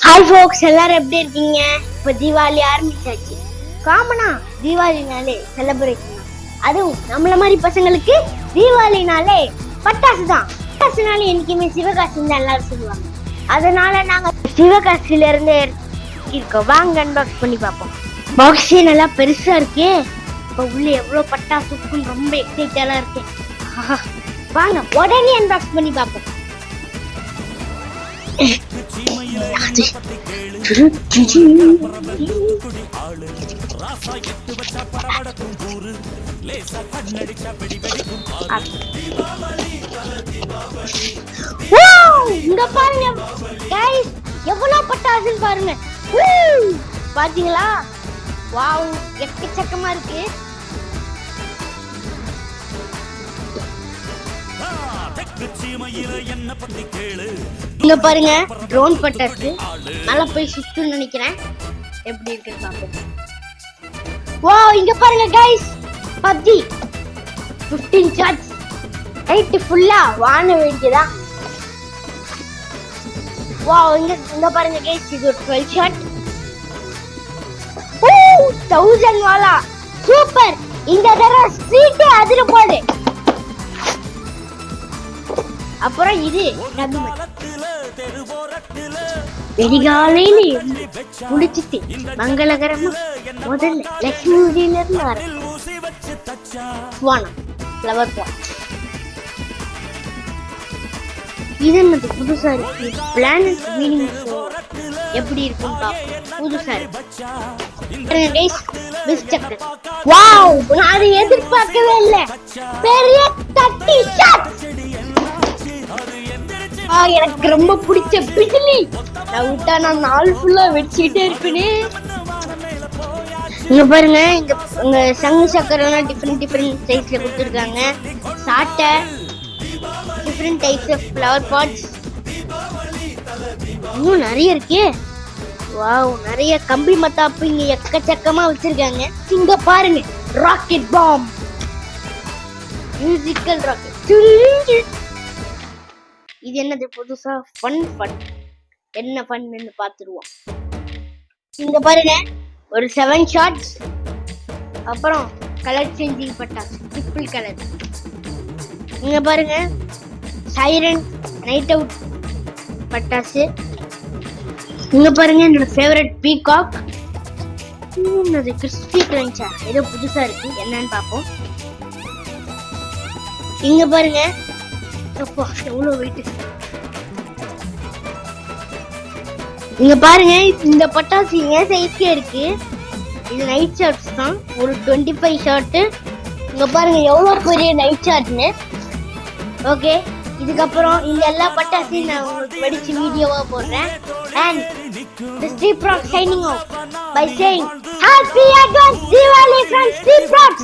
Hi ஃபோக்ஸ், எல்லாரும் எப்படி இருக்கீங்க? இப்போ தீபாவளி ஆரம்பிச்சாச்சு. காமனா தீபாவளினாலே செலிப்ரேஷன். அதுவும் நம்மள மாதிரி பசங்களுக்கு தீபாவளினாலே பட்டாசு தான். பட்டாசுனாலே என்னைக்குமே சிவகாசின்னு எல்லாரும் சொல்லுவாங்க. அதனால நாங்க சிவகாசில இருந்து இருக்கோம். வாங்க அன்பாக்ஸ் பண்ணி பார்ப்போம். பாக்ஸே நல்லா பெருசா இருக்கு. இப்போ உள்ள எவ்வளவு பட்டாசு இருக்குன்னு ரொம்ப எக்ஸைட்டடா இருக்கு. வாங்க உடனே அன்பாக்ஸ் பண்ணி பார்ப்போம். இங்க பாருங்க கைஸ், எவ்வளவு பட்டாசு பாருங்க. பாத்தீங்களா? வாவ், எக்கச்சக்கமா இருக்கு. இங்க பாருங்க ட்ரோன் பட்டாசு. நல்லா போய் சுத்துன்னு நினைக்கிறேன். எப்படி இருக்குன்னு பாப்போம். வாவ், இங்க பாருங்க கைஸ், PUBG 15 ஷாட்ஸ். ரைட் ஃபுல்லா வான வேண்டியதா. வாவ், இங்க பாருங்க கைஸ், இது ஒரு 12 ஷாட். 1000 வாலா சூப்பர். இந்த தடவை ஸ்ட்ரீட் அதிர போடு. அப்புறம் இது வெடிகாலையில முடிச்சிட்டு மங்களகரமா முதல்ல லட்சுமியில இருந்து ஃப்ளவர் பாட். இது என்னது புதுசா இருக்கு. பிளானட் மீனிங் எப்படி இருக்குன்னு புதுசா இருக்கு. வாவ், நான் அதை எதிர்பார்க்கவே இல்லை. பெரிய 30 ஷாட். எனக்கு ரொம்ப பிடிச்ச பிஜிலி. நான் விட்டா நான் நாள் ஃபுல்லா வெடிச்சுக்கிட்டே இருப்பேனே. இங்க பாருங்க, இங்க சங்கு சக்கரம் டிஃபரெண்ட் சைஸ்ல கொடுத்துருக்காங்க. சாட்டை, different types of flower pots. இன்னும் நிறைய இருக்கே. வாவ், நிறைய கம்பி மத்தாப்பு இங்க எக்கச்சக்கமா வச்சிருக்காங்க. இங்க பாருங்க ராக்கெட் பாம், மியூசிக்கல் ராக்கெட். இது என்னது புதுசா? ஃபன் என்ன ஃபன்னு பார்த்துருவோம். இங்க பாருங்க ஒரு 7 ஷாட்ஸ். அப்புறம் கலர் சேஞ்சிங் பட்டாசு, ட்ரிபிள் கலர். இங்க பாருங்க சைரன் நைட் அவுட் பட்டாசு. இங்க பாருங்க என்னோட ஃபேவரட் பீகாக். என்னது கிறிஸ்பி கிரன்ச்சா? ஏதோ புதுசா இருக்கு, என்னன்னு பார்ப்போம். இங்க பாருங்க எவ்வளவு வெயிட். இங்க பாருங்க, இந்த பட்டாசு ஏன் சைஸ்க்கே இருக்கு. இது நைட் ஷாட்ஸ் தான், ஒரு 25 ஷாட். இங்க பாருங்க எவ்வளவு பெரிய நைட் ஷாட்னு. ஓகே, இதுக்கப்புறம் இந்த எல்லா பட்டாசையும் நான் உங்களுக்கு வெடிச்சு வீடியோவா போடுறேன். And the Steve Rocks signing off by saying Happy Advance Diwali from Steve Rocks.